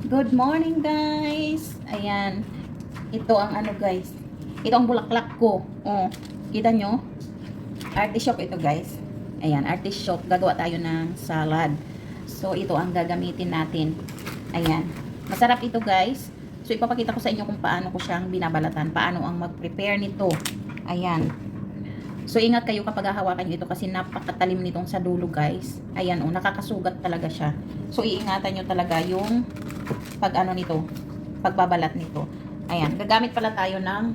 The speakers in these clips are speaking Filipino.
Good morning guys. Ayan. Ito ang ano guys. Ito ang bulaklak ko. Oh, kita nyo? Artichoke ito guys. Ayan, artichoke. Gagawa tayo ng salad. So ito ang gagamitin natin. Ayan. Masarap ito guys. So ipapakita ko sa inyo kung paano ko siyang binabalatan. Paano ang mag-prepare nito. Ayan. So ingat kayo kapag hahawakan nyo ito kasi napakatalim nitong sa dulo guys. Ayan oh, nakakasugat talaga siya. So iingatan nyo talaga yung pag ano nito, pagbabalat nito. Ayan, gagamit pala tayo ng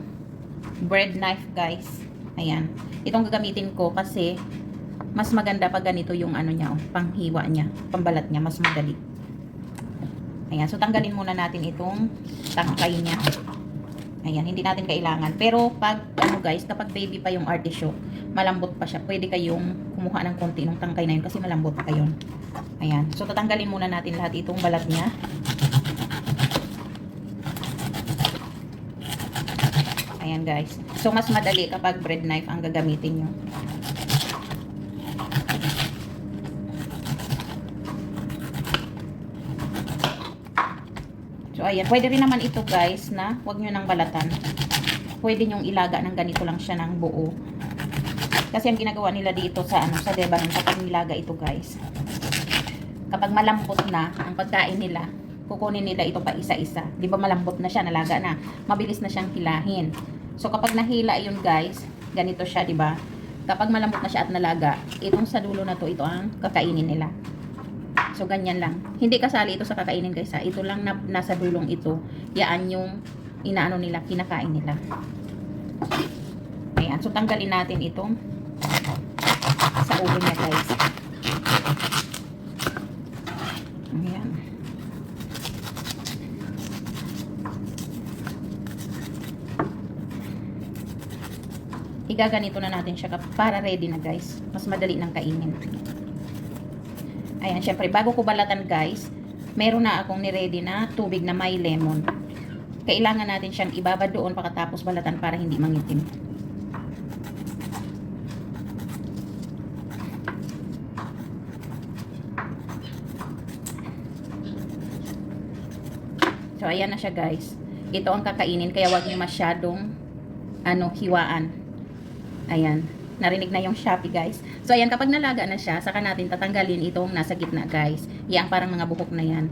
bread knife guys. Ayan, itong gagamitin ko kasi mas maganda pag ganito yung ano niya, oh, panghiwa niya, pambalat niya, mas madali. Ayan, so tanggalin muna natin itong tangkay niya. Ayan, hindi natin kailangan. Pero pag ano guys, kapag baby pa yung artichoke, malambot pa siya. Pwede kayong kumuha ng konti ng tangkay na yun kasi malambot pa yun. Ayan, so tatanggalin muna natin lahat itong balat niya. Ayan guys. So mas madali kapag bread knife ang gagamitin nyo. So ayan, pwede rin naman ito guys na wag nyo nang balatan. Pwede nyong ilaga ng ganito lang siya ng buo. Kasi ang ginagawa nila dito sa ano sa Lebanon kapag nilaga ito guys. Kapag malambot na ang pagkain nila, kukunin nila ito pa isa-isa. 'Di ba malambot na siya, nalaga na. Mabilis na siyang hilahin. So kapag nahila 'yun guys, ganito siya, 'di ba? Kapag malambot na siya at nalaga, itong sa dulo na 'to, ito ang kakainin nila. So, ganyan lang. Hindi kasali ito sa kakainin guys ha. Ito lang na, nasa dulong ito. Yaan yung inaano nila, kinakain nila. Ayan. So, tanggalin natin itong sa ulo niya guys. Ayan. Igaganito na natin siya para ready na guys. Mas madali nang kainin. Ayan, syempre, bago ko balatan guys, meron na akong ni-ready na tubig na may lemon. Kailangan natin siyang ibabad doon pagkatapos balatan para hindi mangitim. So, ayan na siya guys. Ito ang kakainin, kaya wag niyo masyadong hiwaan. Ayan. Narinig na yung Shopee guys. So ayan, kapag nalaga na siya, saka natin tatanggalin itong nasa gitna guys. Yang parang mga buhok na yan.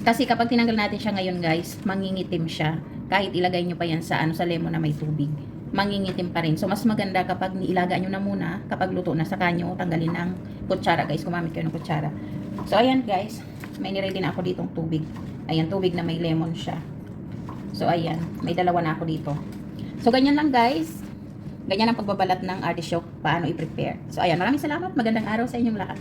Kasi kapag tinanggal natin siya ngayon guys, mangingitim siya. Kahit ilagay nyo pa yan sa lemon na may tubig. Mangingitim pa rin. So mas maganda kapag niilaga nyo na muna, kapag luto na, saka nyo tanggalin ng kutsara guys. Gumamit kayo ng kutsara. So ayan guys, may niready na ako ditong tubig. Ayan, tubig na may lemon siya. So ayan, may dalawa na ako dito. So ganyan lang guys. Ganyan ang pagbabalat ng artichoke, paano i-prepare. So ayan, maraming salamat. Magandang araw sa inyong lahat.